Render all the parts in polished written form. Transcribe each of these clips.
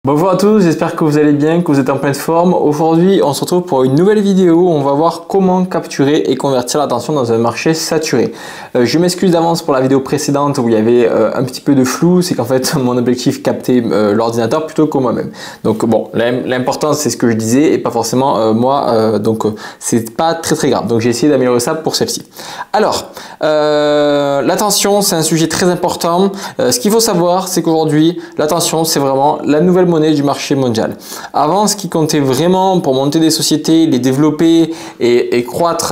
Bonjour à tous, j'espère que vous allez bien, que vous êtes en pleine forme. Aujourd'hui, on se retrouve pour une nouvelle vidéo où on va voir comment capturer et convertir l'attention dans un marché saturé. Je m'excuse d'avance pour la vidéo précédente où il y avait un petit peu de flou, c'est qu'en fait mon objectif captait l'ordinateur plutôt que moi-même. Donc bon, l'important c'est ce que je disais et pas forcément moi, donc c'est pas très grave. Donc j'ai essayé d'améliorer ça pour celle-ci. Alors, l'attention c'est un sujet très important. Ce qu'il faut savoir c'est qu'aujourd'hui, l'attention c'est vraiment la nouvelle monnaie du marché mondial. Avant, ce qui comptait vraiment pour monter des sociétés, les développer et croître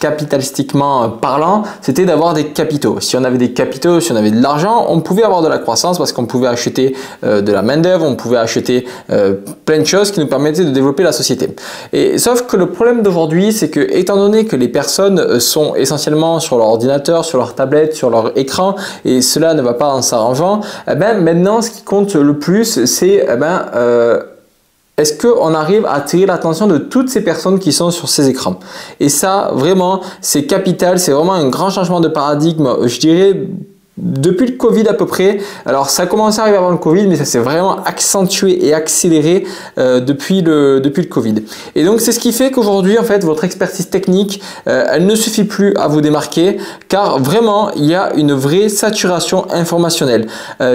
capitalistiquement parlant, c'était d'avoir des capitaux. Si on avait des capitaux, si on avait de l'argent, on pouvait avoir de la croissance parce qu'on pouvait acheter de la main-d'œuvre, on pouvait acheter plein de choses qui nous permettaient de développer la société. Et sauf que le problème d'aujourd'hui, c'est que étant donné que les personnes sont essentiellement sur leur ordinateur, sur leur tablette, sur leur écran, et cela ne va pas en s'arrangeant, eh ben maintenant ce qui compte le plus, c'est est-ce qu'on arrive à attirer l'attention de toutes ces personnes qui sont sur ces écrans. Et ça, vraiment, c'est capital, c'est vraiment un grand changement de paradigme, je dirais, depuis le Covid à peu près. Alors ça a commencé à arriver avant le Covid, mais ça s'est vraiment accentué et accéléré depuis le Covid. Et donc c'est ce qui fait qu'aujourd'hui en fait votre expertise technique elle ne suffit plus à vous démarquer, car vraiment il y a une vraie saturation informationnelle.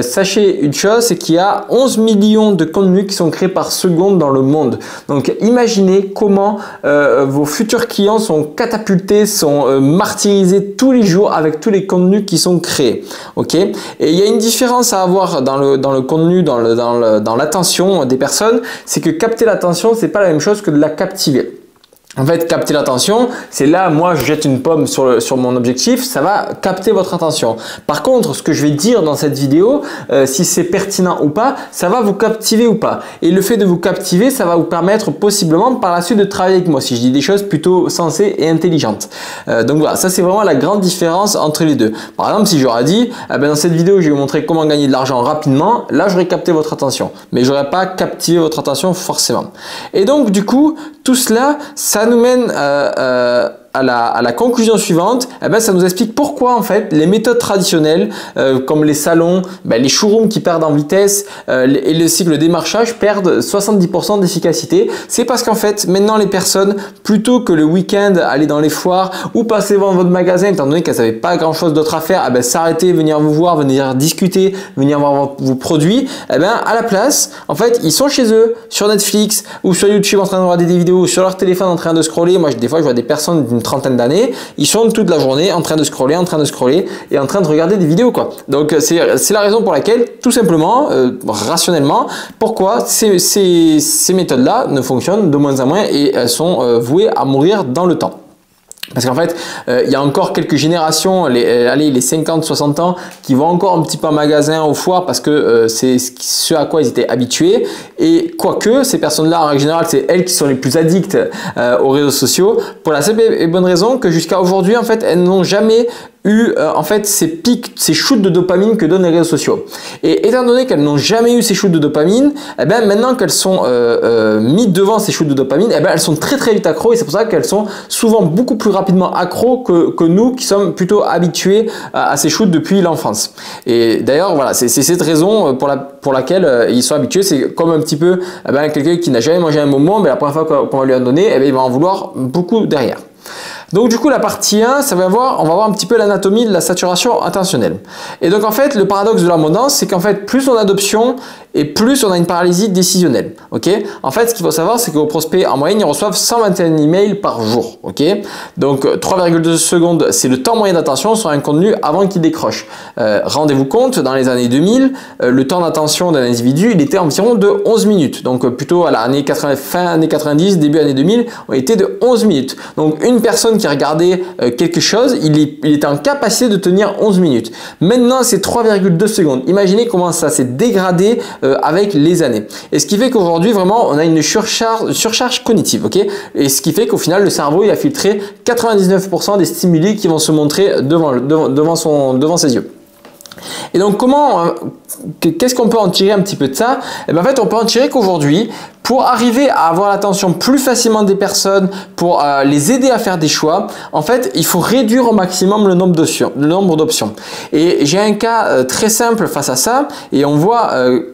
Sachez une chose, c'est qu'il y a 11 millions de contenus qui sont créés par seconde dans le monde. Donc imaginez comment vos futurs clients sont catapultés, sont martyrisés tous les jours avec tous les contenus qui sont créés. Ok, et il y a une différence à avoir dans le contenu, dans l'attention des personnes, c'est que capter l'attention, c'est pas la même chose que de la captiver. En fait, capter l'attention, c'est là, moi, je jette une pomme sur mon objectif, ça va capter votre attention. Par contre, ce que je vais dire dans cette vidéo, si c'est pertinent ou pas, ça va vous captiver ou pas. Et le fait de vous captiver, ça va vous permettre possiblement par la suite de travailler avec moi, si je dis des choses plutôt sensées et intelligentes. Donc voilà, ça c'est vraiment la grande différence entre les deux. Par exemple, si j'aurais dit, dans cette vidéo, je vais vous montrer comment gagner de l'argent rapidement, là, j'aurais capté votre attention. Mais j'aurais pas captivé votre attention forcément. Et donc, du coup, tout cela, ça nous mène à la conclusion suivante. Ça nous explique pourquoi en fait les méthodes traditionnelles comme les salons, les showrooms qui perdent en vitesse et le cycle de démarchage perdent 70% d'efficacité. C'est parce qu'en fait maintenant les personnes, plutôt que le week-end aller dans les foires ou passer devant votre magasin étant donné qu'elles n'avaient pas grand chose d'autre à faire, s'arrêter, venir vous voir, venir discuter, venir voir vos produits, à la place en fait ils sont chez eux sur Netflix ou sur YouTube en train de regarder des vidéos ou sur leur téléphone en train de scroller. Moi des fois je vois des personnes d'une trentaine d'années, ils sont toute la journée en train de scroller et en train de regarder des vidéos quoi. Donc c'est la raison pour laquelle tout simplement rationnellement pourquoi ces méthodes là ne fonctionnent de moins en moins et elles sont vouées à mourir dans le temps. Parce qu'en fait, il y a encore quelques générations, les 50-60 ans, qui vont encore un petit peu en magasin, aux foires, parce que c'est ce à quoi ils étaient habitués. Et quoique, ces personnes-là, en règle générale, c'est elles qui sont les plus addictes aux réseaux sociaux, pour la simple et bonne raison que jusqu'à aujourd'hui, en fait, elles n'ont jamais eu en fait ces pics, ces shoots de dopamine que donnent les réseaux sociaux. Et étant donné qu'elles n'ont jamais eu ces shoots de dopamine, maintenant qu'elles sont mises devant ces shoots de dopamine, elles sont très vite accros et c'est pour ça qu'elles sont souvent beaucoup plus rapidement accros que nous qui sommes plutôt habitués à ces shoots depuis l'enfance. Et d'ailleurs voilà, c'est cette raison pour laquelle ils sont habitués. C'est comme un petit peu quelqu'un qui n'a jamais mangé un bonbon, mais la première fois qu'on va lui en donner, il va en vouloir beaucoup derrière. Donc du coup la partie 1, on va voir un petit peu l'anatomie de la saturation attentionnelle. Et donc en fait le paradoxe de l'abondance, c'est qu'en fait plus on a d'options et plus on a une paralysie décisionnelle. Ok. En fait ce qu'il faut savoir, c'est que vos prospects en moyenne ils reçoivent 121 emails par jour. Ok. Donc 3,2 secondes, c'est le temps moyen d'attention sur un contenu avant qu'il décroche. Rendez-vous compte, dans les années 2000, le temps d'attention d'un individu il était environ de 11 minutes. Donc plutôt à fin années 90, début années 2000, on était de 11 minutes. Donc une personne qui regardait quelque chose, il était en capacité de tenir 11 minutes. Maintenant, c'est 3,2 secondes. Imaginez comment ça s'est dégradé avec les années. Et ce qui fait qu'aujourd'hui, vraiment, on a une surcharge cognitive. Ok. Et ce qui fait qu'au final, le cerveau, il a filtré 99% des stimuli qui vont se montrer devant ses yeux. Et donc, qu'est-ce qu'on peut en tirer un petit peu de ça? En fait, on peut en tirer qu'aujourd'hui, pour arriver à avoir l'attention plus facilement des personnes, pour les aider à faire des choix, en fait, il faut réduire au maximum le nombre d'options. Et j'ai un cas très simple face à ça, et on voit,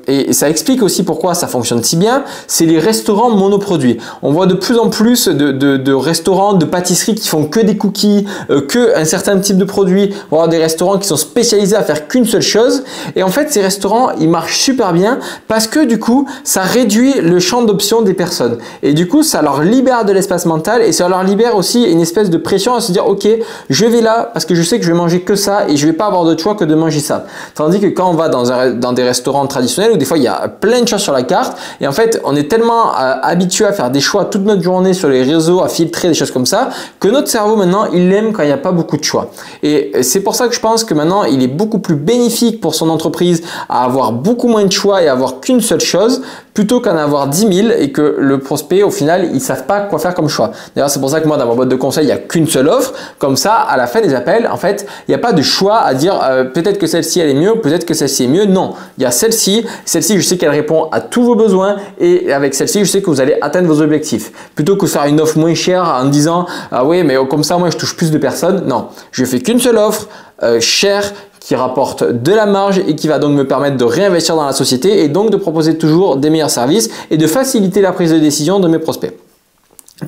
et ça explique aussi pourquoi ça fonctionne si bien, c'est les restaurants monoproduits. On voit de plus en plus de restaurants, de pâtisseries qui font que des cookies, que un certain type de produits, voire des restaurants qui sont spécialisés à faire qu'une seule chose. Et en fait, ces restaurants, ils marchent super bien parce que du coup, ça réduit le champ d'options des personnes. Et du coup, ça leur libère de l'espace mental et ça leur libère aussi une espèce de pression à se dire, ok, je vais là parce que je sais que je vais manger que ça et je vais pas avoir d'autre choix que de manger ça. Tandis que quand on va dans des restaurants traditionnels où des fois il y a plein de choses sur la carte et en fait, on est tellement habitué à faire des choix toute notre journée sur les réseaux, à filtrer des choses comme ça, que notre cerveau maintenant, il aime quand il n'y a pas beaucoup de choix. Et c'est pour ça que je pense que maintenant, il est beaucoup plus bénéfique pour son entreprise à avoir beaucoup moins de choix et avoir qu'une seule chose plutôt qu'en avoir 10 000 et que le prospect, au final, ils savent pas quoi faire comme choix. D'ailleurs, c'est pour ça que moi, dans ma boîte de conseil, il n'y a qu'une seule offre. Comme ça, à la fin des appels, en fait, il n'y a pas de choix à dire peut-être que celle-ci, elle est mieux, peut-être que celle-ci est mieux. Non, il y a celle-ci. Celle-ci, je sais qu'elle répond à tous vos besoins et avec celle-ci, je sais que vous allez atteindre vos objectifs. Plutôt que faire une offre moins chère en disant ah oui, mais comme ça, moi, je touche plus de personnes. Non, je fais qu'une seule offre chère qui rapporte de la marge et qui va donc me permettre de réinvestir dans la société et donc de proposer toujours des meilleurs services et de faciliter la prise de décision de mes prospects.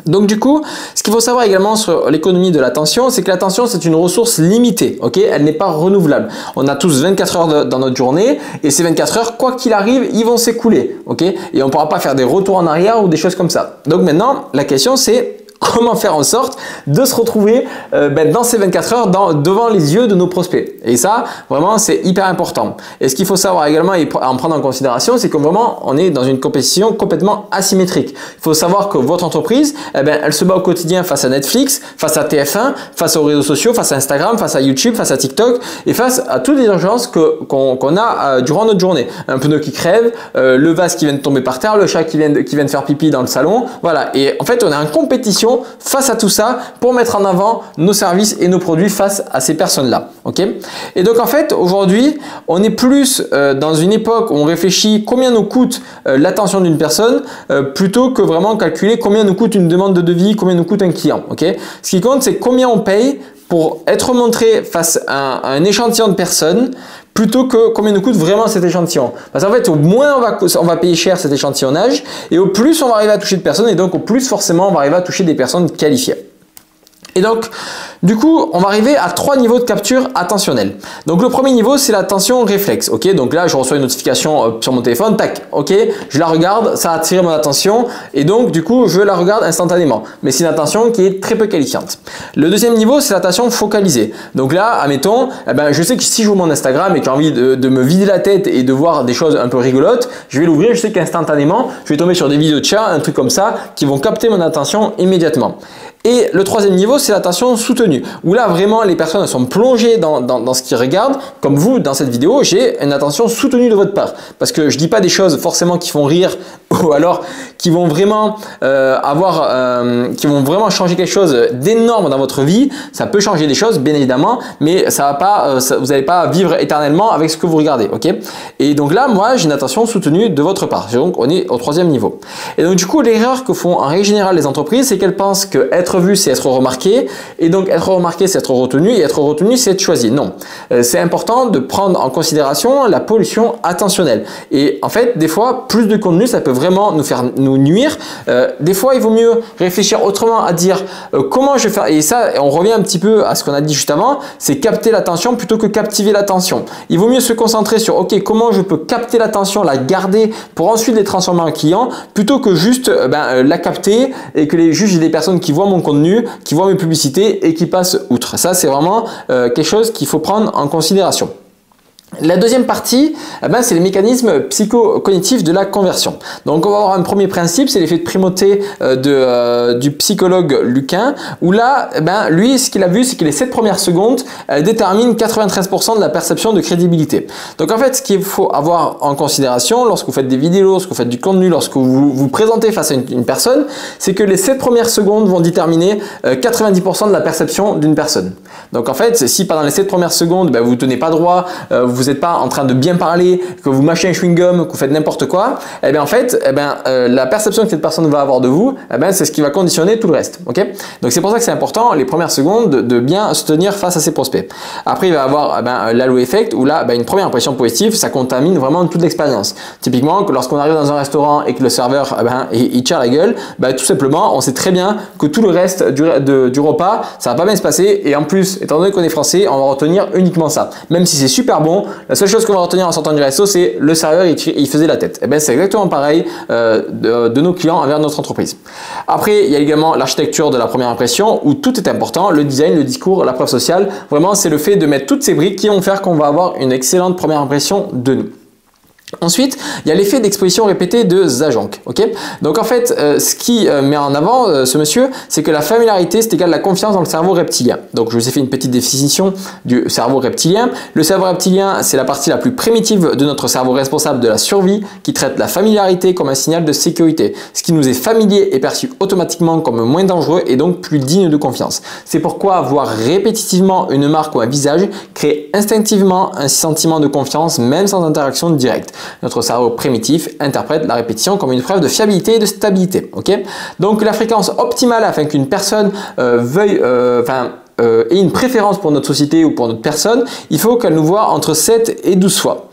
Donc du coup, ce qu'il faut savoir également sur l'économie de l'attention, c'est que l'attention c'est une ressource limitée, ok? Elle n'est pas renouvelable. On a tous 24 heures dans notre journée et ces 24 heures, quoi qu'il arrive, ils vont s'écouler, ok? Et on ne pourra pas faire des retours en arrière ou des choses comme ça. Donc maintenant, la question c'est comment faire en sorte de se retrouver dans ces 24 heures devant les yeux de nos prospects. Et ça, vraiment, c'est hyper important. Et ce qu'il faut savoir également et en prendre en considération, c'est que vraiment, on est dans une compétition complètement asymétrique. Il faut savoir que votre entreprise, elle se bat au quotidien face à Netflix, face à TF1, face aux réseaux sociaux, face à Instagram, face à YouTube, face à TikTok et face à toutes les urgences qu'on a durant notre journée. Un pneu qui crève, le vase qui vient de tomber par terre, le chat qui vient de faire pipi dans le salon. Voilà. Et en fait, on est en compétition face à tout ça pour mettre en avant nos services et nos produits face à ces personnes-là. Ok? Et donc en fait, aujourd'hui, on est plus dans une époque où on réfléchit combien nous coûte l'attention d'une personne plutôt que vraiment calculer combien nous coûte une demande de devis, combien nous coûte un client. Ok? Ce qui compte, c'est combien on paye pour être montré face à un échantillon de personnes plutôt que combien nous coûte vraiment cet échantillon. Parce qu'en fait, au moins on va payer cher cet échantillonnage et au plus on va arriver à toucher de personnes et donc au plus forcément on va arriver à toucher des personnes qualifiées. Et donc, du coup, on va arriver à 3 niveaux de capture attentionnelle. Donc, le premier niveau, c'est l'attention réflexe. Ok, donc là, je reçois une notification sur mon téléphone, tac, ok, je la regarde, ça a attiré mon attention et donc, du coup, je la regarde instantanément. Mais c'est une attention qui est très peu qualifiante. Le deuxième niveau, c'est l'attention focalisée. Donc là, admettons, je sais que si j'ouvre mon Instagram et que j'ai envie de me vider la tête et de voir des choses un peu rigolotes, je vais l'ouvrir, je sais qu'instantanément, je vais tomber sur des vidéos de chat, un truc comme ça, qui vont capter mon attention immédiatement. Et le troisième niveau, c'est l'attention soutenue, où là vraiment les personnes sont plongées dans ce qu'ils regardent. Comme vous, dans cette vidéo, j'ai une attention soutenue de votre part. Parce que je dis pas des choses forcément qui font rire ou alors qui vont vraiment qui vont vraiment changer quelque chose d'énorme dans votre vie. Ça peut changer des choses, bien évidemment, mais ça va pas, vous n'allez pas vivre éternellement avec ce que vous regardez, ok? Et donc là, moi, j'ai une attention soutenue de votre part. Donc, on est au troisième niveau. Et donc, du coup, l'erreur que font en règle générale les entreprises, c'est qu'elles pensent que être vu, c'est être remarqué, et donc être remarqué, c'est être retenu, et être retenu, c'est être choisi. Non, c'est important de prendre en considération la pollution attentionnelle. Et en fait, des fois, plus de contenu, ça peut vraiment nous nuire. Des fois, il vaut mieux réfléchir autrement à dire comment je vais faire. Et ça, on revient un petit peu à ce qu'on a dit juste avant, c'est capter l'attention plutôt que captiver l'attention. Il vaut mieux se concentrer sur ok, comment je peux capter l'attention, la garder pour ensuite les transformer en client, plutôt que juste la capter et que les juges des personnes qui voient mon contenu, qui voient mes publicités et qui passent outre. Ça, c'est vraiment quelque chose qu'il faut prendre en considération. La deuxième partie, c'est les mécanismes psychocognitifs de la conversion. Donc, on va avoir un premier principe, c'est l'effet de primauté du psychologue Luquin, où là, lui, ce qu'il a vu, c'est que les 7 premières secondes déterminent 93% de la perception de crédibilité. Donc, en fait, ce qu'il faut avoir en considération lorsque vous faites des vidéos, lorsque vous faites du contenu, lorsque vous vous présentez face à une personne, c'est que les 7 premières secondes vont déterminer 90% de la perception d'une personne. Donc, en fait, si pendant les 7 premières secondes, vous ne tenez pas droit, vous n'êtes pas en train de bien parler, que vous mâchez un chewing-gum, que vous faites n'importe quoi, eh bien en fait, la perception que cette personne va avoir de vous, c'est ce qui va conditionner tout le reste. Okay, donc c'est pour ça que c'est important les premières secondes de bien se tenir face à ses prospects. Après, il va y avoir l'halo effect où là, une première impression positive, ça contamine vraiment toute l'expérience. Typiquement, lorsqu'on arrive dans un restaurant et que le serveur il tire la gueule, tout simplement, on sait très bien que tout le reste du repas, ça va pas bien se passer. Et en plus, étant donné qu'on est français, on va retenir uniquement ça. Même si c'est super bon, la seule chose qu'on va retenir en sortant du resto, c'est le serveur il faisait la tête. C'est exactement pareil de nos clients envers notre entreprise. Après, il y a également l'architecture de la première impression où tout est important, le design, le discours, la preuve sociale. Vraiment, c'est le fait de mettre toutes ces briques qui vont faire qu'on va avoir une excellente première impression de nous. Ensuite, il y a l'effet d'exposition répétée de Zajonc. Okay, donc en fait, ce qui met en avant ce monsieur, c'est que la familiarité, c'est égal à la confiance dans le cerveau reptilien. Donc je vous ai fait une petite définition du cerveau reptilien. Le cerveau reptilien, c'est la partie la plus primitive de notre cerveau responsable de la survie, qui traite la familiarité comme un signal de sécurité. Ce qui nous est familier est perçu automatiquement comme moins dangereux et donc plus digne de confiance. C'est pourquoi voir répétitivement une marque ou un visage crée instinctivement un sentiment de confiance, même sans interaction directe. Notre cerveau primitif interprète la répétition comme une preuve de fiabilité et de stabilité. Okay, donc la fréquence optimale afin qu'une personne ait une préférence pour notre société ou pour notre personne, il faut qu'elle nous voit entre 7 et 12 fois.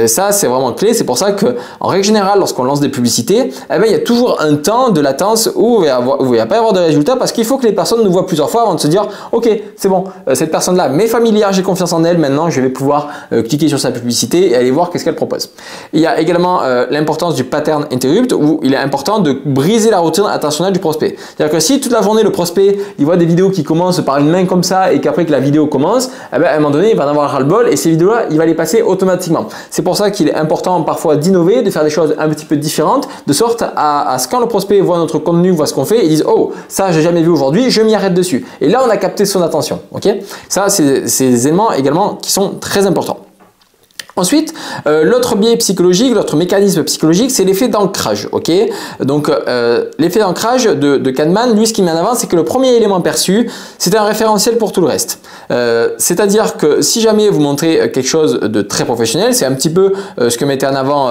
Ça, c'est vraiment clé. C'est pour ça qu'en règle générale, lorsqu'on lance des publicités, il y a toujours un temps de latence où il n'y va pas y avoir de résultat parce qu'il faut que les personnes nous voient plusieurs fois avant de se dire « Ok, c'est bon, cette personne-là m'est familière, j'ai confiance en elle, maintenant je vais pouvoir cliquer sur sa publicité et aller voir qu'est-ce qu'elle propose. » Il y a également l'importance du pattern interrupt où il est important de briser la routine attentionnelle du prospect. C'est-à-dire que si toute la journée, le prospect, il voit des vidéos qui commencent par une main comme ça et qu'après que la vidéo commence, à un moment donné, il va en avoir ras-le-bol et ces vidéos-là, il va les passer automatiquement. C'est pour ça qu'il est important parfois d'innover, de faire des choses un petit peu différentes, de sorte à ce quand le prospect voit notre contenu, voit ce qu'on fait, il dit « Oh, ça j'ai jamais vu aujourd'hui, je m'y arrête dessus. » Et là, on a capté son attention. Okay, ça, c'est des éléments également qui sont très importants. Ensuite, l'autre biais psychologique, l'autre mécanisme psychologique, c'est l'effet d'ancrage. Okay, donc, l'effet d'ancrage de Kahneman, lui, ce qu'il met en avant, c'est que le premier élément perçu, c'est un référentiel pour tout le reste. C'est-à-dire que si jamais vous montrez quelque chose de très professionnel, c'est un petit peu ce que mettait en avant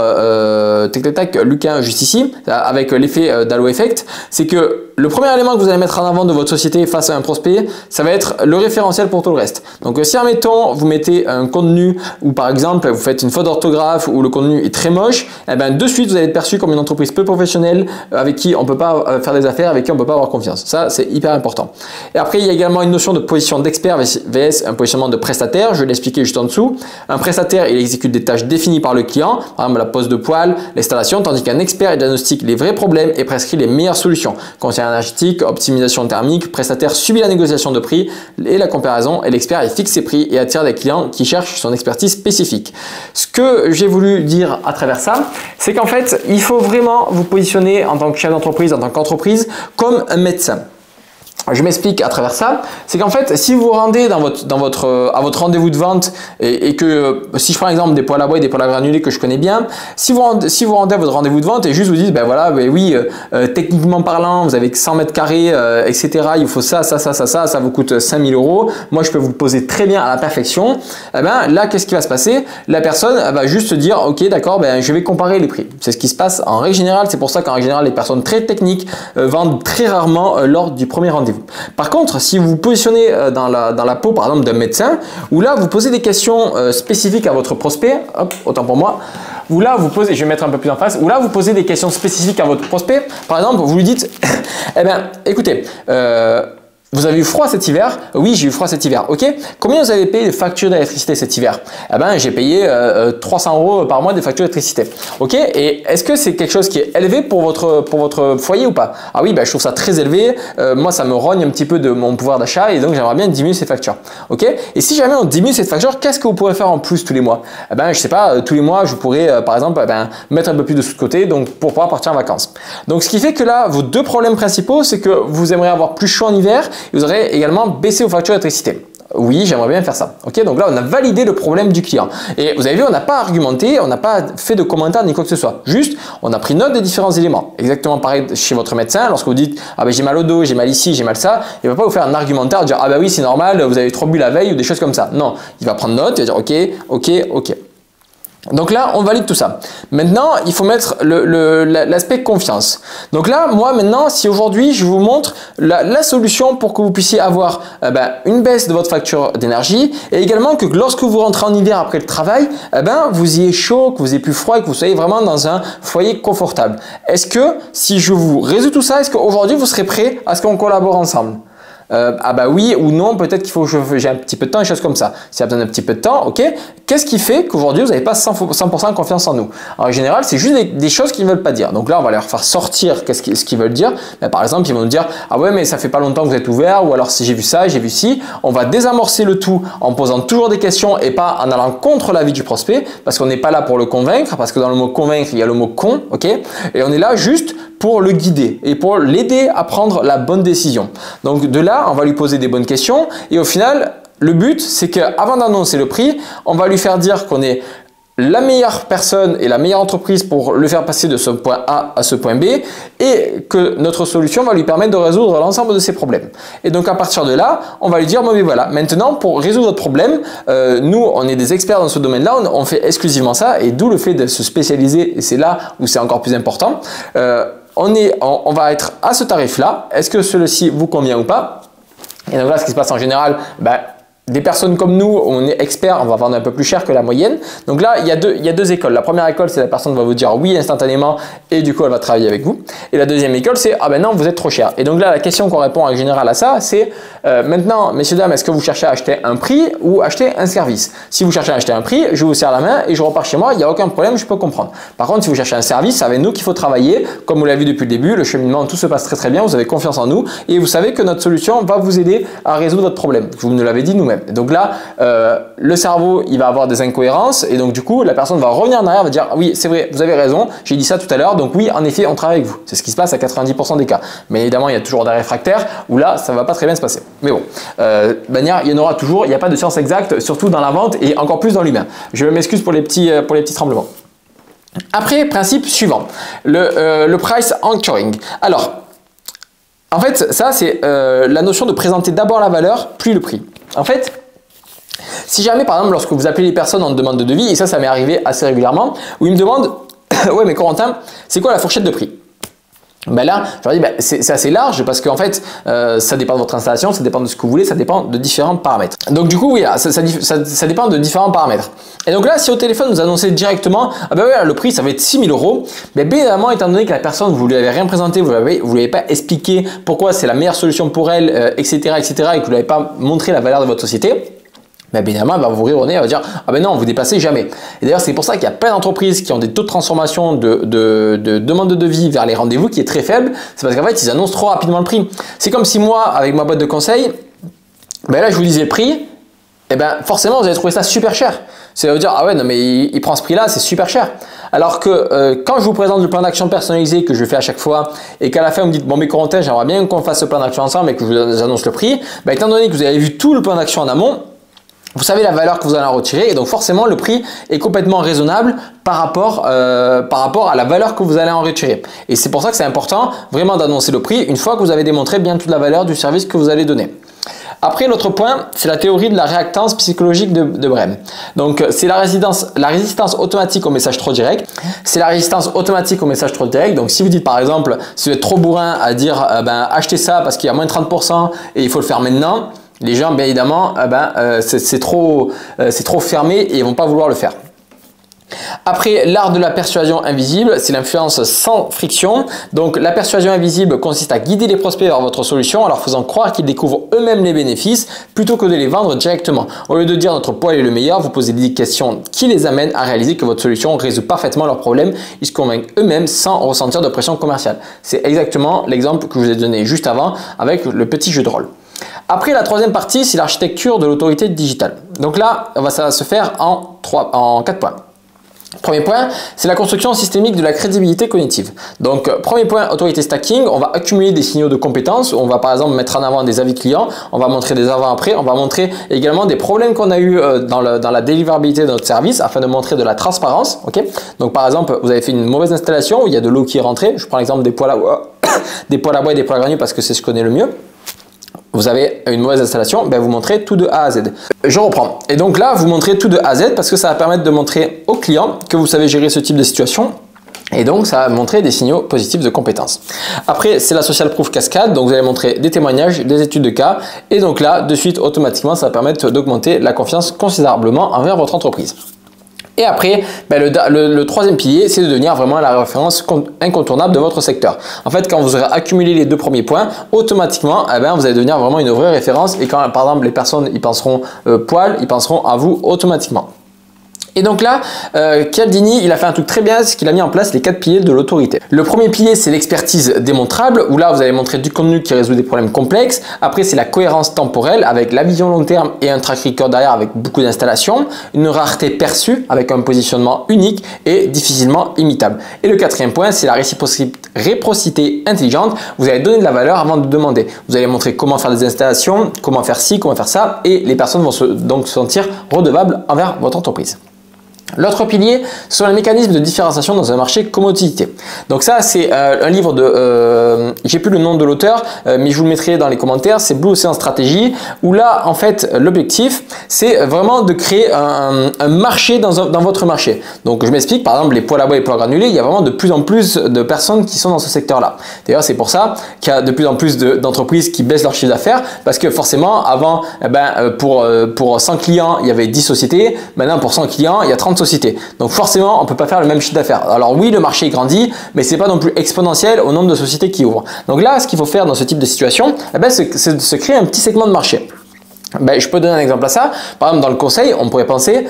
Lucas juste ici, avec l'effet d'halo effect, c'est que le premier élément que vous allez mettre en avant de votre société face à un prospect, ça va être le référentiel pour tout le reste. Donc, si admettons, vous mettez un contenu où par exemple, vous faites une faute d'orthographe ou le contenu est très moche, de suite, vous allez être perçu comme une entreprise peu professionnelle avec qui on ne peut pas faire des affaires, avec qui on ne peut pas avoir confiance. Ça, c'est hyper important. Et après, il y a également une notion de position d'expert vs un positionnement de prestataire. Je vais l'expliquer juste en dessous. Un prestataire, il exécute des tâches définies par le client, par exemple la pose de poêle, l'installation, tandis qu'un expert, il diagnostique les vrais problèmes et prescrit les meilleures solutions. Conseil énergétique, optimisation thermique, prestataire subit la négociation de prix et la comparaison et l'expert, il fixe ses prix et attire des clients qui cherchent son expertise spécifique. Ce que j'ai voulu dire à travers ça, c'est qu'en fait, il faut vraiment vous positionner en tant que chef d'entreprise, en tant qu'entreprise, comme un médecin. Je m'explique à travers ça, c'est qu'en fait, si vous vous rendez à votre rendez-vous de vente et que, si je prends l'exemple des poêles à bois et des poêles à granulés que je connais bien, si vous rendez à votre rendez-vous de vente et juste vous dites, techniquement parlant, vous avez 100 mètres carrés, etc., il faut ça vous coûte 5000 €, moi je peux vous le poser très bien à la perfection, là, qu'est-ce qui va se passer? La personne va juste se dire, ok, d'accord, je vais comparer les prix. C'est ce qui se passe en règle générale, c'est pour ça qu'en règle générale, les personnes très techniques vendent très rarement lors du premier rendez-vous. Par contre, si vous vous positionnez dans la peau, par exemple, d'un médecin, où là, vous posez des questions spécifiques à votre prospect, hop, autant pour moi, où là, vous posez, je vais mettre un peu plus en face, où là, vous posez des questions spécifiques à votre prospect. Par exemple, vous lui dites, écoutez, vous avez eu froid cet hiver? Oui, j'ai eu froid cet hiver. Ok. Combien vous avez payé de facture d'électricité cet hiver? J'ai payé 300 € par mois de facture d'électricité. Ok. Et est-ce que c'est quelque chose qui est élevé pour votre foyer ou pas? Ah oui, je trouve ça très élevé. Moi, ça me rogne un petit peu de mon pouvoir d'achat et donc j'aimerais bien diminuer ces factures. Ok. Et si jamais on diminue cette facture, qu'est-ce que vous pourrez faire en plus tous les mois? Je sais pas. Tous les mois, je pourrais, par exemple, mettre un peu plus de sous de côté, donc pour pouvoir partir en vacances. Donc, ce qui fait que là, vos deux problèmes principaux, c'est que vous aimeriez avoir plus chaud en hiver. Et vous aurez également baissé vos factures d'électricité. oui, j'aimerais bien faire ça. Ok, donc là, on a validé le problème du client. Et vous avez vu, on n'a pas argumenté, on n'a pas fait de commentaires ni quoi que ce soit. Juste, on a pris note des différents éléments. Exactement pareil chez votre médecin. Lorsque vous dites, ah ben j'ai mal au dos, j'ai mal ici, j'ai mal ça, il ne va pas vous faire un argumentaire, dire, ah ben oui, c'est normal, vous avez trop bu la veille ou des choses comme ça. Non, il va prendre note, il va dire, ok, ok, ok. Donc là, on valide tout ça. Maintenant, il faut mettre l'aspect confiance. Donc là, moi maintenant, si aujourd'hui, je vous montre la solution pour que vous puissiez avoir une baisse de votre facture d'énergie et également que lorsque vous rentrez en hiver après le travail, vous ayez chaud, que vous ayez plus froid et que vous soyez vraiment dans un foyer confortable. Est-ce que si je vous résous tout ça, est-ce qu'aujourd'hui, vous serez prêt à ce qu'on collabore ensemble? Oui ou non, peut-être qu'il faut que j'ai un petit peu de temps, des choses comme ça. S'il y a besoin d'un petit peu de temps, ok. Qu'est-ce qui fait qu'aujourd'hui vous n'avez pas 100% confiance en nous? En général, c'est juste des choses qu'ils ne veulent pas dire. Donc là, on va leur faire sortir ce qu'ils veulent dire. Par exemple, ils vont nous dire, ah ouais, mais ça fait pas longtemps que vous êtes ouvert, ou alors si j'ai vu ça, j'ai vu ci. On va désamorcer le tout en posant toujours des questions et pas en allant contre l'avis du prospect, parce qu'on n'est pas là pour le convaincre, parce que dans le mot convaincre, il y a le mot con, ok. Et on est là juste pour le guider et pour l'aider à prendre la bonne décision. Donc de là, on va lui poser des bonnes questions et au final, le but, c'est qu'avant d'annoncer le prix, on va lui faire dire qu'on est la meilleure personne et la meilleure entreprise pour le faire passer de ce point A à ce point B et que notre solution va lui permettre de résoudre l'ensemble de ses problèmes. Et donc à partir de là, on va lui dire, bon, mais voilà, maintenant pour résoudre votre problème, nous on est des experts dans ce domaine-là, on fait exclusivement ça et d'où le fait de se spécialiser et c'est là où c'est encore plus important. On va être à ce tarif-là. Est-ce que celui-ci vous convient ou pas? Et donc là, ce qui se passe en général, des personnes comme nous, on est experts, on va vendre un peu plus cher que la moyenne. Donc là, il y a deux écoles. La première école, c'est la personne va vous dire oui instantanément et du coup, elle va travailler avec vous. Et la deuxième école, c'est ah ben non, vous êtes trop cher. Et donc là, la question qu'on répond en général à ça, c'est maintenant, messieurs, dames, est-ce que vous cherchez à acheter un prix ou acheter un service? Si vous cherchez à acheter un prix, je vous serre la main et je repars chez moi, il n'y a aucun problème, je peux comprendre. Par contre, si vous cherchez un service, c'est avec nous qu'il faut travailler. Comme vous l'avez vu depuis le début, le cheminement, tout se passe très très bien, vous avez confiance en nous et vous savez que notre solution va vous aider à résoudre votre problème. Vous nous l'avez dit nous-mêmes. Donc là, le cerveau, il va avoir des incohérences et donc du coup, la personne va revenir en arrière, va dire oui, c'est vrai, vous avez raison, j'ai dit ça tout à l'heure, donc oui, en effet, on travaille avec vous. C'est ce qui se passe à 90% des cas. Mais évidemment, il y a toujours des réfractaires où là, ça ne va pas très bien se passer. Mais bon, il y en aura toujours, il n'y a pas de science exacte, surtout dans la vente et encore plus dans l'humain. Je m'excuse pour les petits tremblements. Après, principe suivant, le price anchoring. Alors, en fait, ça, c'est la notion de présenter d'abord la valeur, puis le prix. En fait, si jamais, par exemple, lorsque vous appelez les personnes en demande de devis, et ça m'est arrivé assez régulièrement, où ils me demandent « Ouais, mais Corentin, c'est quoi la fourchette de prix ?» Là, je leur dis c'est assez large parce qu'en fait, ça dépend de votre installation, ça dépend de ce que vous voulez, ça dépend de différents paramètres. Donc du coup, oui, ça dépend de différents paramètres. Et donc là, si au téléphone, vous annoncez directement, le prix, ça va être 6 000 €, bien évidemment, étant donné que la personne, vous ne lui avez rien présenté, vous ne lui avez pas expliqué pourquoi c'est la meilleure solution pour elle, etc., et que vous ne lui avez pas montré la valeur de votre société, bien évidemment, elle va vous rire au nez, elle va dire « Ah ben non, vous dépassez jamais ». Et d'ailleurs, c'est pour ça qu'il y a plein d'entreprises qui ont des taux de transformation de demande de devis vers les rendez-vous qui est très faible. C'est parce qu'en fait, ils annoncent trop rapidement le prix. C'est comme si moi, avec ma boîte de conseil, là, je vous disais le prix, et forcément, vous allez trouver ça super cher. C'est vous dire « Ah ouais, non mais il prend ce prix-là, c'est super cher ». Alors que quand je vous présente le plan d'action personnalisé que je fais à chaque fois et qu'à la fin, vous me dites « Bon, mais Corentin, j'aimerais bien qu'on fasse ce plan d'action ensemble et que je vous annonce le prix », étant donné que vous avez vu tout le plan d'action en amont, vous savez la valeur que vous allez en retirer et donc forcément le prix est complètement raisonnable par rapport à la valeur que vous allez en retirer. Et c'est pour ça que c'est important vraiment d'annoncer le prix une fois que vous avez démontré bien toute la valeur du service que vous allez donner. Après, l'autre point, c'est la théorie de la réactance psychologique de Brehm. Donc, c'est la résistance automatique au message trop direct. C'est la résistance automatique au message trop direct. Donc, si vous dites par exemple, si vous êtes trop bourrin à dire achetez ça parce qu'il y a moins de 30% et il faut le faire maintenant, les gens, bien évidemment, c'est trop fermé et ils ne vont pas vouloir le faire. Après, l'art de la persuasion invisible, c'est l'influence sans friction. Donc, la persuasion invisible consiste à guider les prospects vers votre solution en leur faisant croire qu'ils découvrent eux-mêmes les bénéfices plutôt que de les vendre directement. Au lieu de dire notre poêle est le meilleur, vous posez des questions qui les amènent à réaliser que votre solution résout parfaitement leurs problèmes. Ils se convainquent eux-mêmes sans ressentir de pression commerciale. C'est exactement l'exemple que je vous ai donné juste avant avec le petit jeu de rôle. Après, la troisième partie, c'est l'architecture de l'autorité digitale. Donc là, ça va se faire en 4 points. Premier point, c'est la construction systémique de la crédibilité cognitive. Donc, premier point, autorité stacking, on va accumuler des signaux de compétences. On va par exemple mettre en avant des avis clients, on va montrer des avant-après, on va montrer également des problèmes qu'on a eu dans la délivrabilité de notre service afin de montrer de la transparence. Okay, donc, par exemple, vous avez fait une mauvaise installation où il y a de l'eau qui est rentrée. Je prends l'exemple des poêles à bois et des poêles à granulés parce que c'est ce que je connais le mieux. Vous avez une mauvaise installation, ben vous montrez tout de A à Z. Je reprends. Et donc là, vous montrez tout de A à Z parce que ça va permettre de montrer au client que vous savez gérer ce type de situation. Et donc, ça va montrer des signaux positifs de compétences. Après, c'est la social proof cascade. Donc, vous allez montrer des témoignages, des études de cas. Et donc là, de suite, automatiquement, ça va permettre d'augmenter la confiance considérablement envers votre entreprise. Et après, ben le troisième pilier, c'est de devenir vraiment la référence incontournable de votre secteur. En fait, quand vous aurez accumulé les deux premiers points, automatiquement, eh ben, vous allez devenir vraiment une vraie référence. Et quand, par exemple, les personnes y penseront poil, ils penseront à vous automatiquement. Et donc là, Cialdini, il a fait un truc très bien, c'est qu'il a mis en place les 4 piliers de l'autorité. Le premier pilier, c'est l'expertise démontrable, où là, vous allez montrer du contenu qui résout des problèmes complexes. Après, c'est la cohérence temporelle, avec la vision long terme et un track record derrière avec beaucoup d'installations. Une rareté perçue, avec un positionnement unique et difficilement imitable. Et le quatrième point, c'est la réciprocité intelligente. Vous allez donner de la valeur avant de demander. Vous allez montrer comment faire des installations, comment faire ci, comment faire ça, et les personnes vont donc se sentir redevables envers votre entreprise. L'autre pilier sont les mécanismes de différenciation dans un marché commodité. Donc ça, c'est un livre de, j'ai plus le nom de l'auteur, mais je vous le mettrai dans les commentaires, c'est Blue Ocean Strategy, où là, en fait, l'objectif, c'est vraiment de créer un marché dans votre marché. Donc je m'explique, par exemple, les poêles à bois et les poêles granulés, il y a vraiment de plus en plus de personnes qui sont dans ce secteur-là. D'ailleurs, c'est pour ça qu'il y a de plus en plus d'entreprises qui baissent leur chiffre d'affaires, parce que forcément, avant, pour 100 clients, il y avait 10 sociétés, maintenant pour 100 clients, il y a 30 sociétés. Donc forcément, on ne peut pas faire le même chiffre d'affaires. Alors oui, le marché grandit, mais ce n'est pas non plus exponentiel au nombre de sociétés qui ouvrent. Donc là, ce qu'il faut faire dans ce type de situation, c'est de se créer un petit segment de marché. Je peux donner un exemple à ça. Par exemple, dans le conseil, on pourrait penser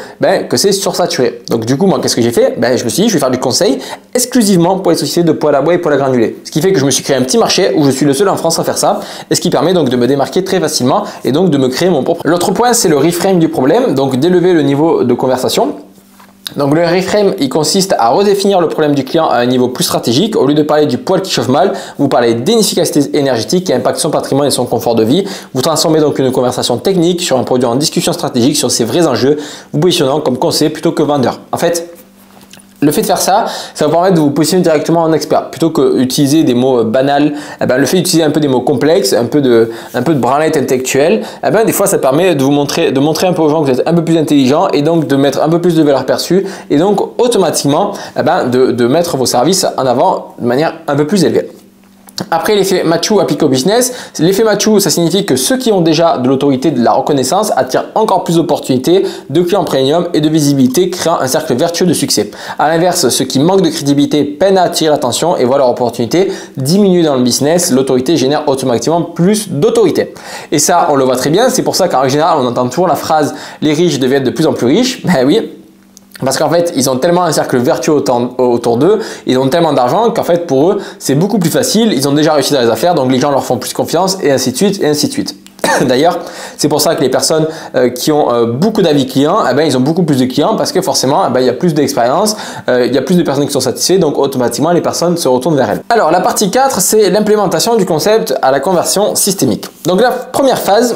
que c'est sursaturé. Donc du coup, moi, qu'est-ce que j'ai fait? Je me suis dit, je vais faire du conseil exclusivement pour les sociétés de poêles à bois et poêles à granulés. Ce qui fait que je me suis créé un petit marché où je suis le seul en France à faire ça, et ce qui permet donc de me démarquer très facilement et donc de me créer mon propre. L'autre point, c'est le reframe du problème, donc d'élever le niveau de conversation. Donc le reframe, il consiste à redéfinir le problème du client à un niveau plus stratégique. Au lieu de parler du poêle qui chauffe mal, vous parlez d'inefficacité énergétique qui impacte son patrimoine et son confort de vie. Vous transformez donc une conversation technique sur un produit en discussion stratégique sur ses vrais enjeux, vous positionnant comme conseiller plutôt que vendeur. En fait, le fait de faire ça, ça va permettre de vous positionner directement en expert. Plutôt que d'utiliser des mots banals, le fait d'utiliser un peu des mots complexes, un peu de branlette intellectuelle, des fois ça permet de montrer un peu aux gens que vous êtes un peu plus intelligent et donc de mettre un peu plus de valeur perçue et donc automatiquement de mettre vos services en avant de manière un peu plus élevée. Après, l'effet Mathieu appliqué au business. L'effet Mathieu, ça signifie que ceux qui ont déjà de l'autorité, de la reconnaissance, attirent encore plus d'opportunités, de clients premium et de visibilité, créant un cercle vertueux de succès. À l'inverse, ceux qui manquent de crédibilité peinent à attirer l'attention et voient leur opportunité diminuer dans le business. L'autorité génère automatiquement plus d'autorité. Et ça, on le voit très bien. C'est pour ça qu'en général, on entend toujours la phrase « les riches deviennent de plus en plus riches ». Oui. Parce qu'en fait, ils ont tellement un cercle vertueux autour d'eux, ils ont tellement d'argent qu'en fait, pour eux, c'est beaucoup plus facile. Ils ont déjà réussi dans les affaires, donc les gens leur font plus confiance et ainsi de suite, et ainsi de suite. D'ailleurs, c'est pour ça que les personnes qui ont beaucoup d'avis clients, ils ont beaucoup plus de clients parce que forcément, il y a plus d'expérience, il y a plus de personnes qui sont satisfaites, donc automatiquement, les personnes se retournent vers elles. Alors, la partie 4, c'est l'implémentation du concept à la conversion systémique. Donc, la première phase,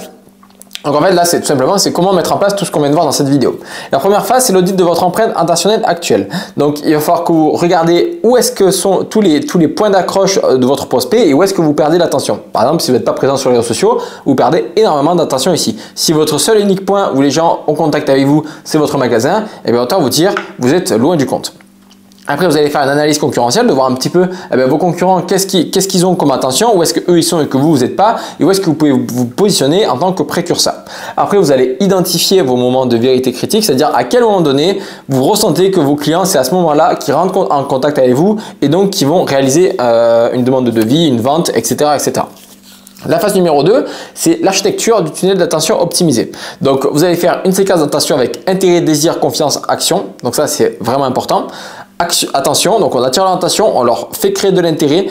donc en fait là c'est tout simplement comment mettre en place tout ce qu'on vient de voir dans cette vidéo. La première phase, c'est l'audit de votre empreinte intentionnelle actuelle. Donc il va falloir que vous regardez où est-ce que sont tous les points d'accroche de votre prospect et où est-ce que vous perdez l'attention. Par exemple, si vous n'êtes pas présent sur les réseaux sociaux, vous perdez énormément d'attention ici. Si votre seul et unique point où les gens ont contact avec vous, c'est votre magasin, autant vous dire, vous êtes loin du compte. Après, vous allez faire une analyse concurrentielle, de voir un petit peu vos concurrents, qu'est-ce qu'ils ont comme attention, où est-ce qu'eux ils sont et que vous n'êtes pas, et où est-ce que vous pouvez vous positionner en tant que précurseur. Après, vous allez identifier vos moments de vérité critique, c'est-à-dire à quel moment donné vous ressentez que vos clients, c'est à ce moment-là qu'ils rentrent en contact avec vous et donc qui vont réaliser une demande de devis, une vente, etc., etc. La phase numéro 2, c'est l'architecture du tunnel d'attention optimisé. Donc, vous allez faire une séquence d'attention avec intérêt, désir, confiance, action. Donc ça, c'est vraiment important. Attention, donc on attire leur attention, on leur fait créer de l'intérêt,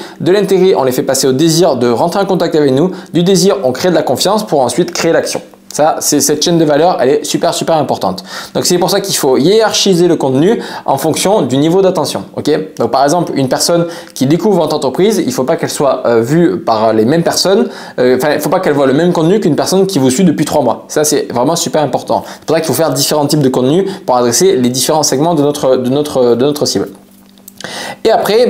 on les fait passer au désir de rentrer en contact avec nous, du désir on crée de la confiance pour ensuite créer l'action. Ça, c'est cette chaîne de valeur, elle est super importante. Donc c'est pour ça qu'il faut hiérarchiser le contenu en fonction du niveau d'attention. Ok, donc par exemple, une personne qui découvre votre entreprise, il ne faut pas qu'elle soit vue par les mêmes personnes. Il ne faut pas qu'elle voit le même contenu qu'une personne qui vous suit depuis 3 mois. Ça, c'est vraiment super important. C'est pour ça qu'il faut faire différents types de contenus pour adresser les différents segments de notre cible. Et après,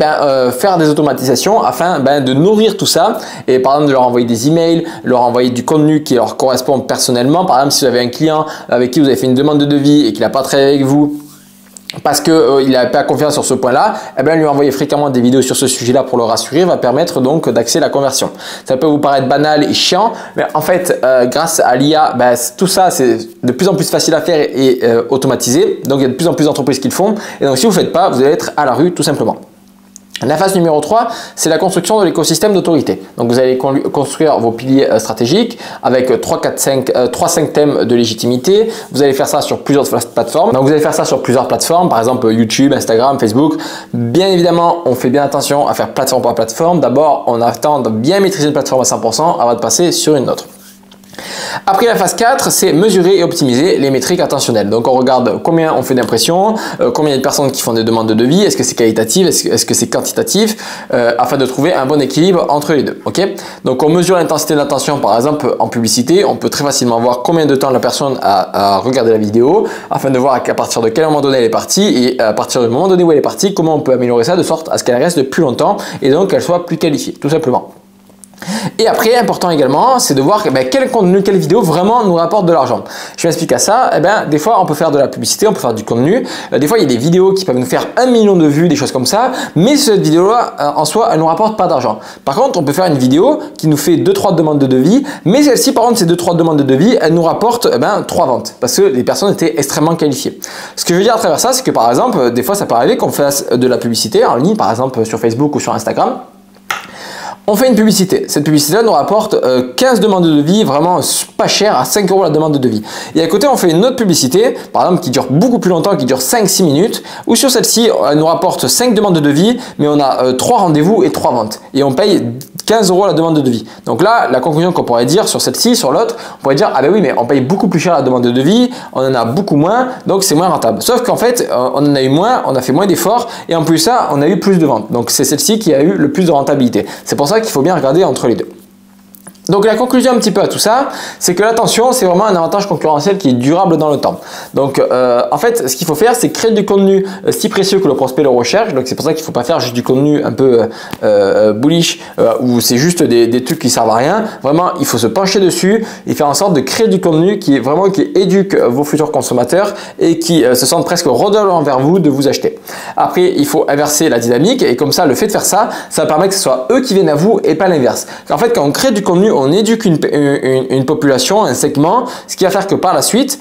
faire des automatisations afin de nourrir tout ça et par exemple de leur envoyer des emails, leur envoyer du contenu qui leur correspond personnellement. Par exemple, si vous avez un client avec qui vous avez fait une demande de devis et qu'il n'a pas travaillé avec vous parce qu'il n'a pas confiance sur ce point-là, lui envoyer fréquemment des vidéos sur ce sujet-là pour le rassurer va permettre donc d'axer la conversion. Ça peut vous paraître banal et chiant, mais en fait, grâce à l'IA, tout ça c'est de plus en plus facile à faire et automatisé. Donc il y a de plus en plus d'entreprises qui le font. Et donc si vous ne le faites pas, vous allez être à la rue tout simplement. La phase numéro 3, c'est la construction de l'écosystème d'autorité. Donc vous allez construire vos piliers stratégiques avec 3-5 thèmes de légitimité. Vous allez faire ça sur plusieurs plateformes. Donc vous allez faire ça sur plusieurs plateformes, par exemple YouTube, Instagram, Facebook. Bien évidemment, on fait bien attention à faire plateforme par plateforme. D'abord, on attend de bien maîtriser une plateforme à 100% avant de passer sur une autre. Après la phase 4, c'est mesurer et optimiser les métriques attentionnelles. Donc on regarde combien on fait d'impressions, combien il y a de personnes qui font des demandes de devis, est-ce que c'est qualitatif, est-ce que c'est quantitatif, afin de trouver un bon équilibre entre les deux. Ok, donc on mesure l'intensité de l'attention par exemple en publicité, on peut très facilement voir combien de temps la personne a regardé la vidéo, afin de voir à partir de quel moment donné elle est partie et à partir du moment donné où elle est partie, comment on peut améliorer ça de sorte à ce qu'elle reste plus longtemps et donc qu'elle soit plus qualifiée, tout simplement. Et après, important également, c'est de voir quel contenu, quelle vidéo vraiment nous rapporte de l'argent. Je m'explique à ça. Des fois, on peut faire de la publicité, on peut faire du contenu. Des fois, il y a des vidéos qui peuvent nous faire 1 million de vues, des choses comme ça. Mais cette vidéo-là, en soi, elle ne nous rapporte pas d'argent. Par contre, on peut faire une vidéo qui nous fait 2-3 demandes de devis. Mais celle-ci, par contre, ces 2-3 demandes de devis, elle nous rapporte 3 ventes. Parce que les personnes étaient extrêmement qualifiées. Ce que je veux dire à travers ça, c'est que par exemple, des fois, ça peut arriver qu'on fasse de la publicité en ligne, par exemple sur Facebook ou sur Instagram. On fait une publicité. Cette publicité nous rapporte 15 demandes de devis, vraiment pas cher, à 5 € la demande de devis. Et à côté, on fait une autre publicité, par exemple, qui dure beaucoup plus longtemps, qui dure 5-6 minutes, où sur celle-ci, elle nous rapporte 5 demandes de devis, mais on a 3 rendez-vous et 3 ventes. Et on paye 15 € la demande de devis. Donc là, la conclusion qu'on pourrait dire sur celle-ci, sur l'autre, on pourrait dire, ah ben oui, mais on paye beaucoup plus cher la demande de devis, on en a beaucoup moins, donc c'est moins rentable. Sauf qu'en fait, on en a eu moins, on a fait moins d'efforts, et en plus de ça, on a eu plus de ventes. Donc c'est celle-ci qui a eu le plus de rentabilité. C'est pour ça qu'il faut bien regarder entre les deux. Donc la conclusion un petit peu à tout ça, c'est que l'attention, c'est vraiment un avantage concurrentiel qui est durable dans le temps. Donc en fait, ce qu'il faut faire, c'est créer du contenu si précieux que le prospect le recherche. Donc c'est pour ça qu'il ne faut pas faire juste du contenu un peu bullish où c'est juste des trucs qui servent à rien. Vraiment, il faut se pencher dessus et faire en sorte de créer du contenu qui éduque vos futurs consommateurs et qui se sentent presque redevants vers vous de vous acheter. Après, il faut inverser la dynamique et comme ça, le fait de faire ça, ça permet que ce soit eux qui viennent à vous et pas l'inverse. En fait, quand on crée du contenu, on éduque une population, un segment, ce qui va faire que par la suite,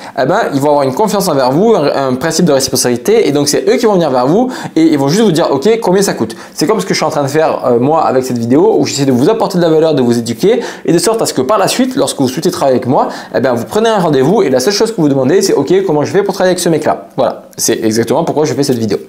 ils vont avoir une confiance envers vous, un principe de réciprocité et donc c'est eux qui vont venir vers vous et ils vont juste vous dire ok, combien ça coûte. C'est comme ce que je suis en train de faire moi avec cette vidéo où j'essaie de vous apporter de la valeur, de vous éduquer et de sorte à ce que par la suite, lorsque vous souhaitez travailler avec moi, vous prenez un rendez-vous et la seule chose que vous demandez c'est ok, comment je fais pour travailler avec ce mec là. Voilà, c'est exactement pourquoi je fais cette vidéo.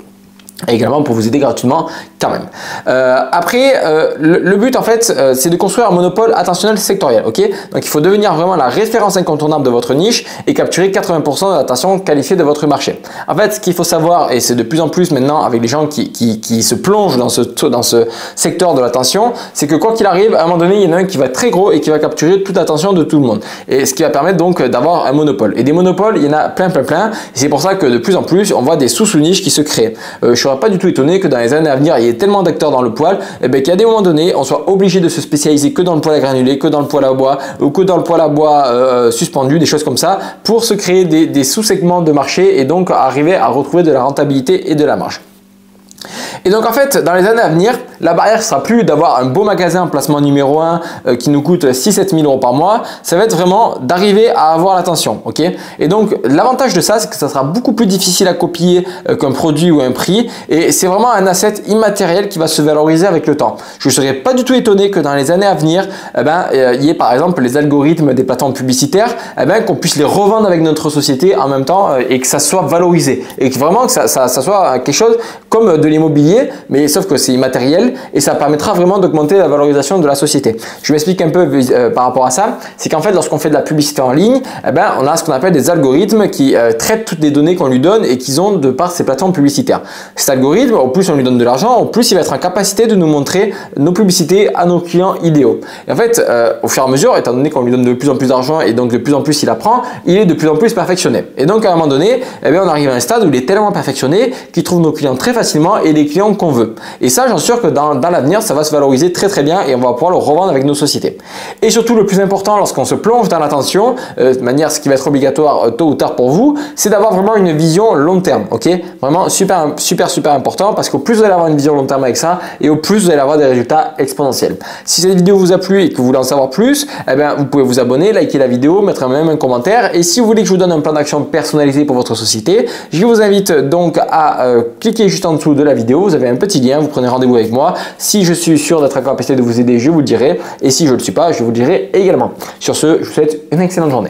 Et également pour vous aider gratuitement quand même. Après, le but en fait, c'est de construire un monopole attentionnel sectoriel. Ok, donc il faut devenir vraiment la référence incontournable de votre niche et capturer 80% de l'attention qualifiée de votre marché. En fait, ce qu'il faut savoir, et c'est de plus en plus maintenant avec les gens qui se plongent dans ce secteur de l'attention, c'est que quoi qu'il arrive, à un moment donné, il y en a un qui va être très gros et qui va capturer toute l'attention de tout le monde. Et ce qui va permettre donc d'avoir un monopole. Et des monopoles, il y en a plein. Et c'est pour ça que de plus en plus, on voit des sous-niches qui se créent. Je ne serais pas du tout étonné que dans les années à venir, il y ait tellement d'acteurs dans le poil, qu'à des moments donnés, on soit obligé de se spécialiser que dans le poil à granulés, que dans le poil à bois ou que dans le poil à bois suspendu, des choses comme ça, pour se créer des sous-segments de marché et donc arriver à retrouver de la rentabilité et de la marge. Et donc en fait, dans les années à venir, la barrière ne sera plus d'avoir un beau magasin en placement numéro 1 qui nous coûte 6-7 000 € par mois, ça va être vraiment d'arriver à avoir l'attention. Ok, et donc l'avantage de ça, c'est que ça sera beaucoup plus difficile à copier qu'un produit ou un prix et c'est vraiment un asset immatériel qui va se valoriser avec le temps. Je ne serais pas du tout étonné que dans les années à venir, il y ait par exemple les algorithmes des plateformes publicitaires, qu'on puisse les revendre avec notre société en même temps et que ça soit valorisé et que vraiment que ça soit quelque chose comme de l'immobilier l'immobilier, mais sauf que c'est immatériel et ça permettra vraiment d'augmenter la valorisation de la société. Je m'explique un peu par rapport à ça. C'est qu'en fait, lorsqu'on fait de la publicité en ligne, eh ben, on a ce qu'on appelle des algorithmes qui traitent toutes les données qu'on lui donne et qu'ils ont de par ces plateformes publicitaires. Cet algorithme, au plus on lui donne de l'argent, au plus il va être en capacité de nous montrer nos publicités à nos clients idéaux. Et en fait, au fur et à mesure, étant donné qu'on lui donne de plus en plus d'argent et donc de plus en plus il apprend, il est de plus en plus perfectionné. Et donc à un moment donné, eh bien, on arrive à un stade où il est tellement perfectionné qu'il trouve nos clients très facilement et les clients qu'on veut. Et ça, j'en suis sûr que dans l'avenir, ça va se valoriser très très bien et on va pouvoir le revendre avec nos sociétés. Et surtout, le plus important lorsqu'on se plonge dans l'attention, de manière ce qui va être obligatoire tôt ou tard pour vous, c'est d'avoir vraiment une vision long terme. Ok, vraiment super important parce qu'au plus vous allez avoir une vision long terme avec ça et au plus vous allez avoir des résultats exponentiels. Si cette vidéo vous a plu et que vous voulez en savoir plus, eh bien, vous pouvez vous abonner, liker la vidéo, mettre même un commentaire. Et si vous voulez que je vous donne un plan d'action personnalisé pour votre société, je vous invite donc à cliquer juste en dessous de la vidéo. Vous avez un petit lien, vous prenez rendez-vous avec moi. Si je suis sûr d'être en capacité de vous aider, je vous le dirai. Et si je ne le suis pas, je vous le dirai également. Sur ce, je vous souhaite une excellente journée.